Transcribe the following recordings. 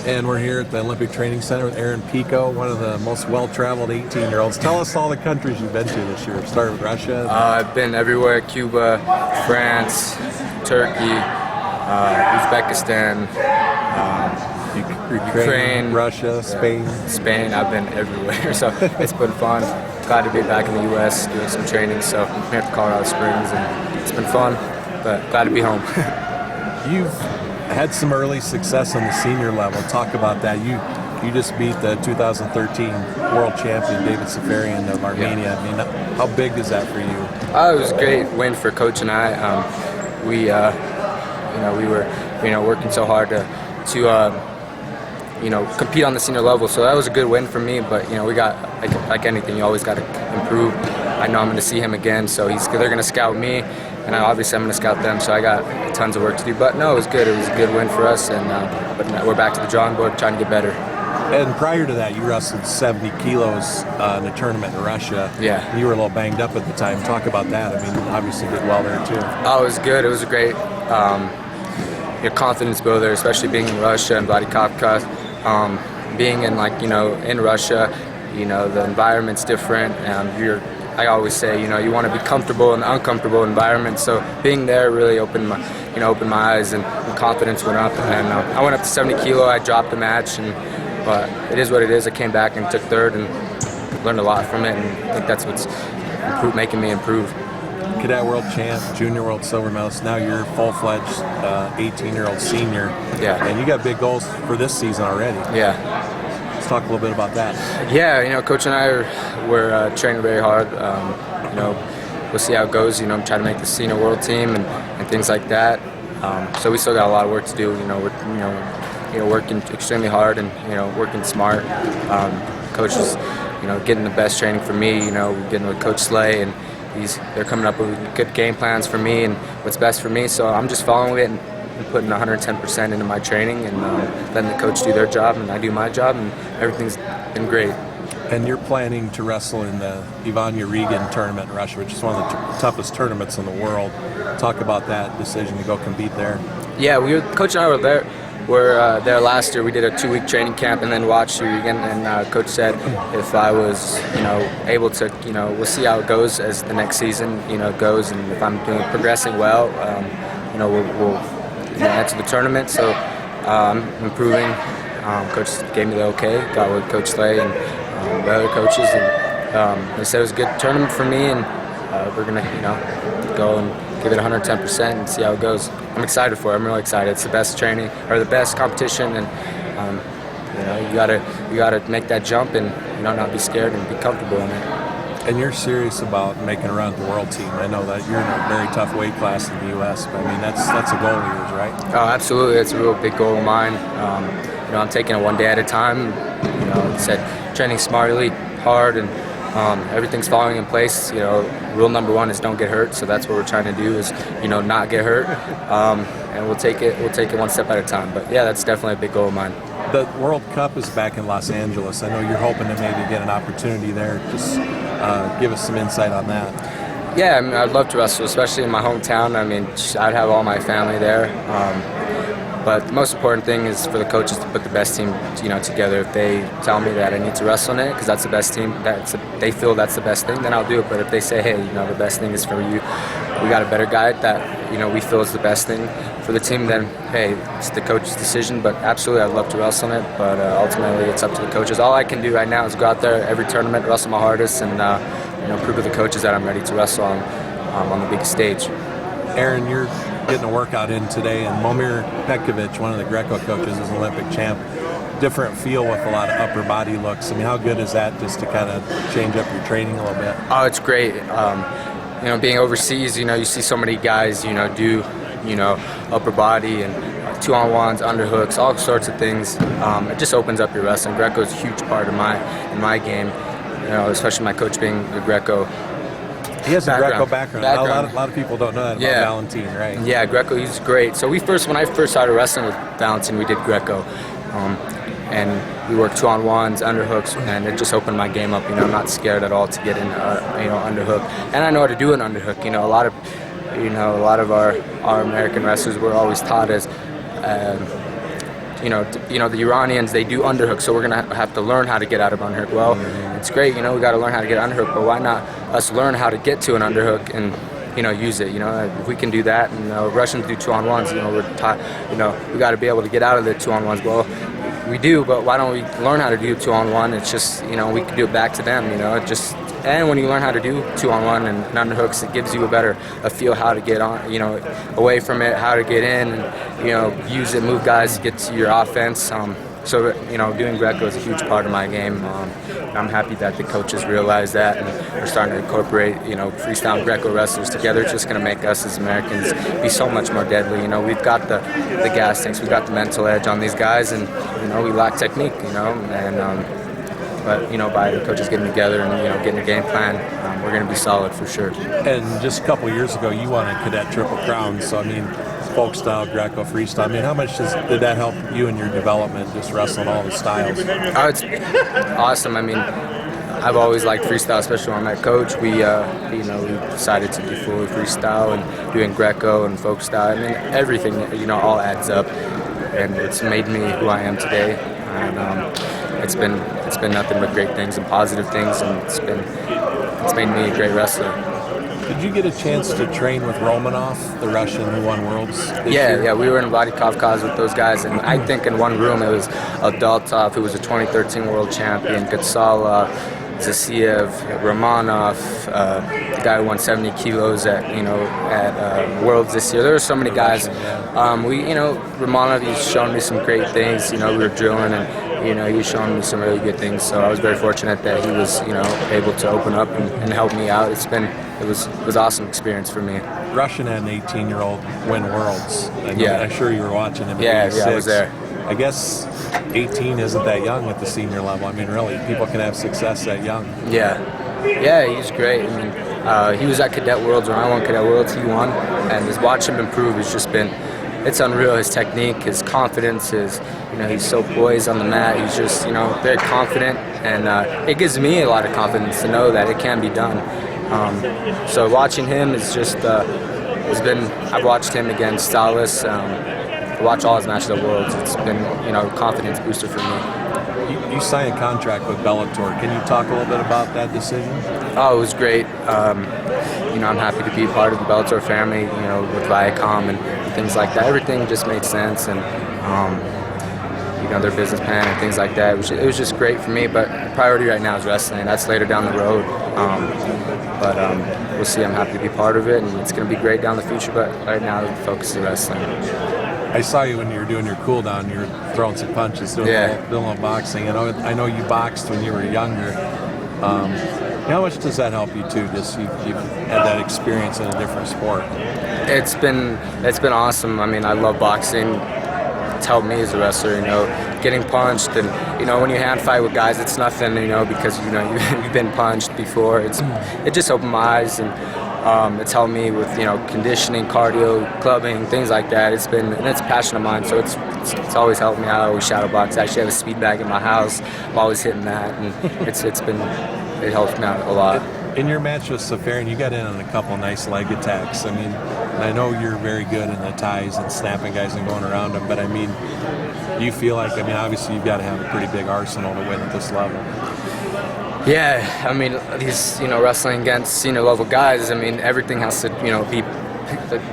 And we're here at the Olympic Training Center with Aaron Pico, one of the most well-traveled 18-year-olds. Tell us all the countries you've been to this year. Started with Russia. I've been everywhere: Cuba, France, Turkey, Uzbekistan, Ukraine, Russia, Spain. Spain. I've been everywhere, so it's been fun. Glad to be back in the U.S. doing some training. So I'm here at Colorado Springs, and it's been fun. But glad to be home. You've had some early success on the senior level. Talk about that. You just beat the 2013 World Champion David Safarian of Armenia. Yeah. I mean, how big is that for you? It was a great win for Coach and I. We were working so hard to compete on the senior level. So that was a good win for me. But we got like anything, you always got to improve. I know I'm going to see him again, so they're going to scout me, and obviously I'm going to scout them. So I got tons of work to do. But no, it was good. It was a good win for us, and but we're back to the drawing board, trying to get better. And prior to that, you wrestled 70 kilos in a tournament in Russia. Yeah. You were a little banged up at the time. Talk about that. I mean, obviously did well there too. Oh, it was good. It was a great confidence builder, especially being in Russia and Vladikavkaz. Being in in Russia, the environment's different, and I always say, you want to be comfortable in an uncomfortable environment. So being there really opened my eyes, and confidence went up. And I went up to 70 kilo. I dropped the match, but it is what it is. I came back and took third, and learned a lot from it. And I think that's what's making me improve. Cadet World Champ, Junior World Silver Medalist. Now you're full-fledged 18-year-old senior. Yeah. And you got big goals for this season already. Yeah. Let's talk a little bit about that. Yeah, Coach and I we're training very hard. We'll see how it goes. I'm trying to make the senior world team and things like that. So we still got a lot of work to do. We're working extremely hard and working smart. Coach is getting the best training for me. Getting with Coach Slay, and they're coming up with good game plans for me and what's best for me. So I'm just following it and putting 110% into my training, and letting the coach do their job and I do my job, and everything's been great. And you're planning to wrestle in the Ivan Yarygin tournament in Russia, which is one of the toughest tournaments in the world. Talk about that decision to go compete there. Yeah, Coach and I were there. We're there last year. We did a 2-week training camp and then watched Yarygin, and Coach said if I was able to, we'll see how it goes as the next season goes, and if I'm progressing well, we'll enter the tournament. So I'm improving. Coach gave me the okay. Got with Coach Slay and the other coaches, and they said it was a good tournament for me, and we're gonna go and give it 110% and see how it goes. I'm excited for it. I'm really excited. It's the best training or the best competition, and you gotta make that jump and not be scared and be comfortable in it. And you're serious about making a run at the world team. I know that you're in a very tough weight class in the U.S., but I mean that's a goal of yours, right? Oh, absolutely. It's a real big goal of mine. I'm taking it one day at a time. Like I said, training smartly, hard, and everything's falling in place. Rule number one is don't get hurt. So that's what we're trying to do is not get hurt, and we'll take it one step at a time. But yeah, that's definitely a big goal of mine. The World Cup is back in Los Angeles. I know you're hoping to maybe get an opportunity there. Just give us some insight on that. Yeah, I'd love to wrestle, especially in my hometown. I'd have all my family there. But the most important thing is for the coaches to put the best team, together. If they tell me that I need to wrestle in it because that's the best team, they feel that's the best thing, then I'll do it. But if they say, hey, the best thing is for you, we got a better guy that we feel is the best thing for the team, then hey, it's the coach's decision. But absolutely, I'd love to wrestle in it. But ultimately, it's up to the coaches. All I can do right now is go out there every tournament, wrestle my hardest, and prove to the coaches that I'm ready to wrestle on the big stage. Aaron, you're getting a workout in today, and Momir Petkovic, one of the Greco coaches, is an Olympic champ. Different feel with a lot of upper body looks. How good is that just to kind of change up your training a little bit? Oh, it's great. Being overseas, you see so many guys, do, upper body and 2-on-1s, underhooks, all sorts of things. It just opens up your wrestling. Greco is a huge part of my game, especially my coach being a Greco. He has a Greco background. A lot of people don't know that about Valentin, right? Yeah, Greco, he's great. So when I first started wrestling with Valentin, we did Greco. And we worked 2-on-1s, underhooks, and it just opened my game up. I'm not scared at all to get in, underhook. And I know how to do an underhook. A lot of our American wrestlers were always taught as the Iranians, they do underhook, so we're gonna have to learn how to get out of underhook. Well, it's great, we got to learn how to get underhook, but why not us learn how to get to an underhook and use it? If we can do that, and Russians do 2-on-1s. We're taught, we got to be able to get out of the 2-on-1s. Well, we do, but why don't we learn how to do 2-on-1? It's just, we can do it back to them. And when you learn how to do 2-on-1 and underhooks, it gives you a feel how to get on, away from it, how to get in, and use it, move guys to get to your offense. So doing Greco is a huge part of my game. I'm happy that the coaches realize that and are starting to incorporate, freestyle and Greco wrestlers together. It's just going to make us as Americans be so much more deadly. We've got the gas tanks, we've got the mental edge on these guys, and we lack technique. But by the coaches getting together and getting a game plan, we're going to be solid for sure. And just a couple of years ago, you won a Cadet Triple Crown. So folk style, Greco, freestyle. How much did that help you in your development, just wrestling all the styles? Oh, it's awesome. I've always liked freestyle, especially when I met Coach. We decided to do fully freestyle and doing Greco and folk style. Everything, all adds up, and it's made me who I am today. And it's been nothing but great things and positive things, and it's made me a great wrestler. Did you get a chance to train with Romanov, the Russian who won Worlds this year? Yeah, we were in Vladikavkaz with those guys, and I think in one room it was Adaltov, who was a 2013 World Champion, Gatsala, Zasiev, Romanov, the guy who won 70 kilos at Worlds this year. There were so many guys. Romanov, he's shown me some great things. We were drilling, and he was showing me some really good things. So I was very fortunate that he was able to open up and help me out. It was an awesome experience for me. Russian and an 18-year-old win Worlds. I'm sure you were watching him. Yeah, I was there. I guess 18 isn't that young at the senior level. Really, people can have success that young. Yeah, he's great. He was at Cadet Worlds when I won Cadet Worlds. He won, and just watch him improve has just been, it's unreal. His technique, his confidence, he's so poised on the mat. He's just, very confident, and it gives me a lot of confidence to know that it can be done. So watching him is just, I've watched him against Salas. Watch all his matches at Worlds. It's been, a confidence booster for me. You signed a contract with Bellator. Can you talk a little bit about that decision? Oh, it was great. I'm happy to be part of the Bellator family, with Viacom and things like that. Everything just made sense, and, their business plan and things like that. It was just great for me, but the priority right now is wrestling. That's later down the road. But we'll see. I'm happy to be part of it, and it's going to be great down the future, but right now the focus is wrestling. I saw you when you were doing your cool down. You were throwing some punches, doing a little boxing. I know you boxed when you were younger. How much does that help you too? Just you've had that experience in a different sport. It's been awesome. I love boxing. It's helped me as a wrestler. Getting punched, and when you hand fight with guys, it's nothing. Because you've been punched before. It just opened my eyes, and it's helped me with conditioning, cardio, clubbing, things like that. It's a passion of mine, so it's always helped me. I always shadow box. I actually have a speed bag in my house. I'm always hitting that, and it helps me out a lot. In your match with Safarian, you got in on a couple nice leg attacks. I know you're very good in the ties and snapping guys and going around them, but do you feel like, obviously you've got to have a pretty big arsenal to win at this level? Yeah, these, wrestling against senior level guys, everything has to, be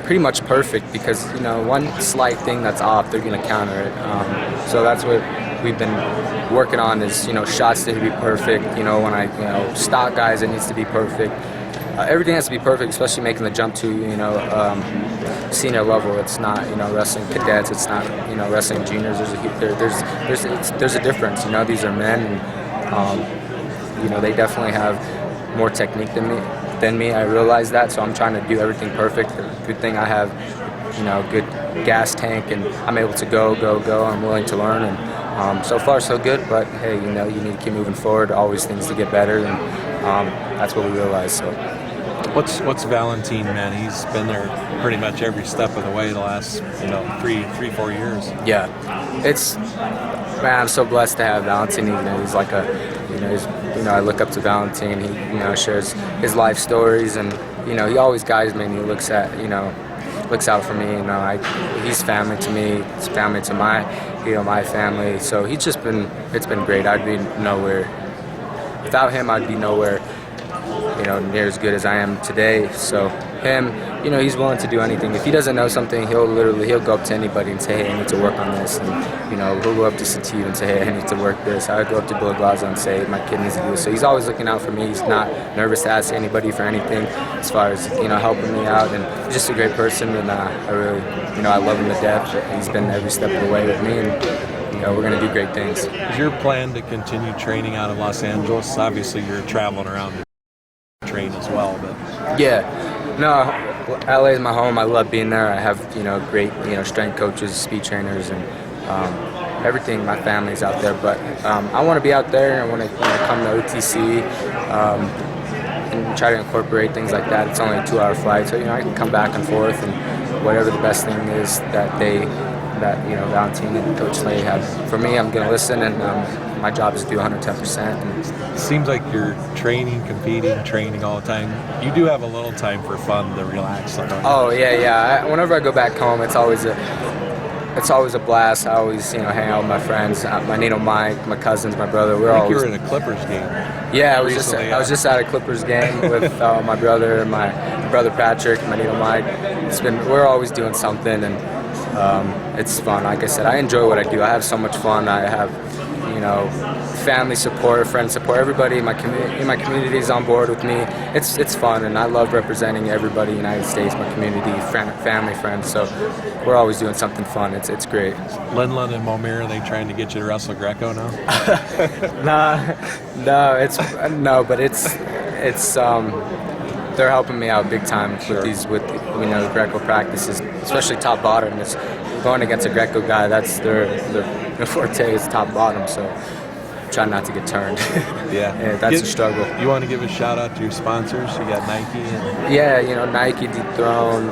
pretty much perfect, because, one slight thing that's off, they're going to counter it. So that's what we've been working on is, shots need to be perfect. When I, stock guys, it needs to be perfect. Everything has to be perfect, especially making the jump to, senior level. It's not, wrestling cadets. It's not, wrestling juniors. There's a difference. These are men, and, they definitely have more technique than me. I realize that, so I'm trying to do everything perfect. The good thing I have, good gas tank, and I'm able to go. I'm willing to learn, and so far so good. But hey, you need to keep moving forward. Always things to get better, and that's what we realize. So. What's Valentin meant? He's been there pretty much every step of the way the last 3-4 years. Yeah, I'm so blessed to have Valentin. He's like I look up to Valentin. He shares his life stories, and he always guides me, and he looks at looks out for me. You know, he's family to me. He's family to my family. So it's been great. I'd be nowhere without him. I'd be nowhere, near as good as I am today. So him, he's willing to do anything. If he doesn't know something, he'll go up to anybody and say, hey, I need to work on this. And, he'll go up to Steve and say, hey, I need to work this. I would go up to Bill Glaza and say, my kid needs to do this. So he's always looking out for me. He's not nervous to ask anybody for anything as far as, helping me out. And he's just a great person. And I really, I love him to death. He's been every step of the way with me. And, we're going to do great things. Is your plan to continue training out of Los Angeles? Obviously, you're traveling around to train as well, but yeah, no, LA is my home. I love being there. I have great strength coaches, speed trainers, and everything. My family's out there, but I want to be out there. I want to come to OTC and try to incorporate things like that. It's only a 2-hour flight, so I can come back and forth, and whatever the best thing is that Valentin and Coach Slay have for me, I'm going to listen, and my job is to do 110%. And it seems like you're training, competing, training all the time. You do have a little time for fun to relax. Oh yeah. Whenever I go back home, it's always a blast. I always hang out with my friends, my Mike, my cousins, my brother. You were at a Clippers game. Yeah, I was just at a Clippers game with my brother, my brother Patrick, my Mike. We're always doing something, and it's fun. Like I said, I enjoy what I do. I have so much fun. I have family support, friend support. Everybody in my community is on board with me. It's fun, and I love representing everybody in the United States, my community, family, friends. So we're always doing something fun. It's great. Lindland and Momir, are they trying to get you to wrestle Greco now? But it's they're helping me out big time with the Greco practices, especially top bottom. It's going against a Greco guy. That's their forte is top bottom. So try not to get turned. Yeah, that's a struggle. You want to give a shout out to your sponsors? You got Nike. Nike, Dethrone,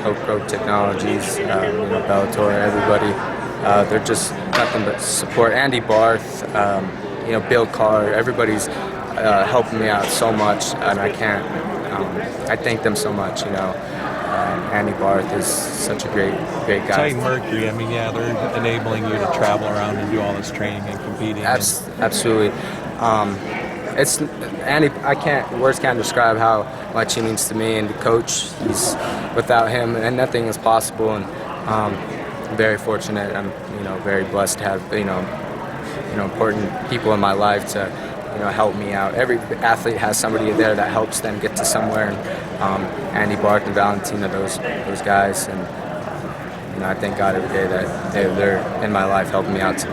Oak Grove Technologies, Bellator, everybody. They're just nothing but support. Andy Barth, Bill Carr, everybody's helping me out so much, and I can't. I thank them so much. Andy Barth is such a great guy. Titan Mercury, they're enabling you to travel around and do all this training and competing. Absolutely. It's Andy. Words can't describe how much he means to me and the coach. Without him, and nothing is possible. And I'm very fortunate. I'm very blessed to have important people in my life to help me out. Every athlete has somebody there that helps them get to somewhere, and Andy Barth and Valentin are those guys, and I thank God every day that they're in my life helping me out to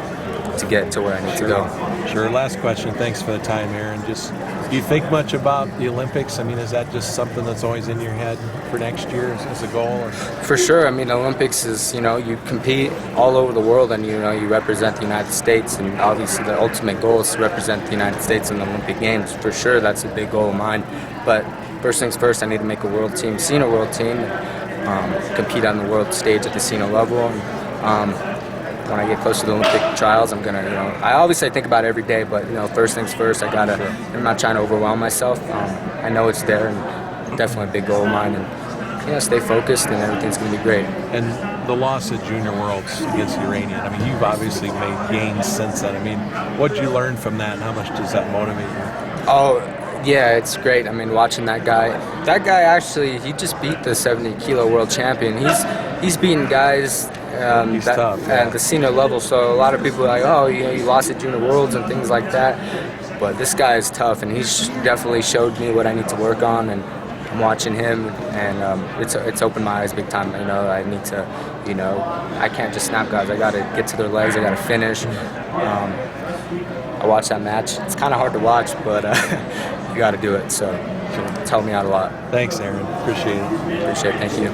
get to where I need to go. Sure. Last question. Thanks for the time, Aaron. Do you think much about the Olympics? Is that just something that's always in your head for next year as a goal? Or? For sure. Olympics is, you compete all over the world, and, you represent the United States, and obviously the ultimate goal is to represent the United States in the Olympic Games. For sure, that's a big goal of mine. But first things first, I need to make a world team, senior world team, compete on the world stage at the senior level. When I get close to the Olympic trials, I'm gonna, I obviously think about it every day, but first things first, I'm not trying to overwhelm myself. I know it's there, and definitely a big goal of mine, and stay focused, and everything's gonna be great. And the loss at Junior Worlds against the Iranian, you've obviously made gains since then. What'd you learn from that, and how much does that motivate you? Oh, yeah, it's great. Watching that guy actually, he just beat the 70-kilo world champion. He's beaten guys he's tough, at the senior level, so a lot of people are like, oh, you lost at Junior Worlds and things like that. But this guy is tough, and he's definitely showed me what I need to work on, and I'm watching him, and it's opened my eyes big time. I need to, I can't just snap guys. I got to get to their legs. I got to finish. I watched that match. It's kind of hard to watch, but you got to do it. So it's helped me out a lot. Thanks, Aaron. Appreciate it. Appreciate it. Thank you.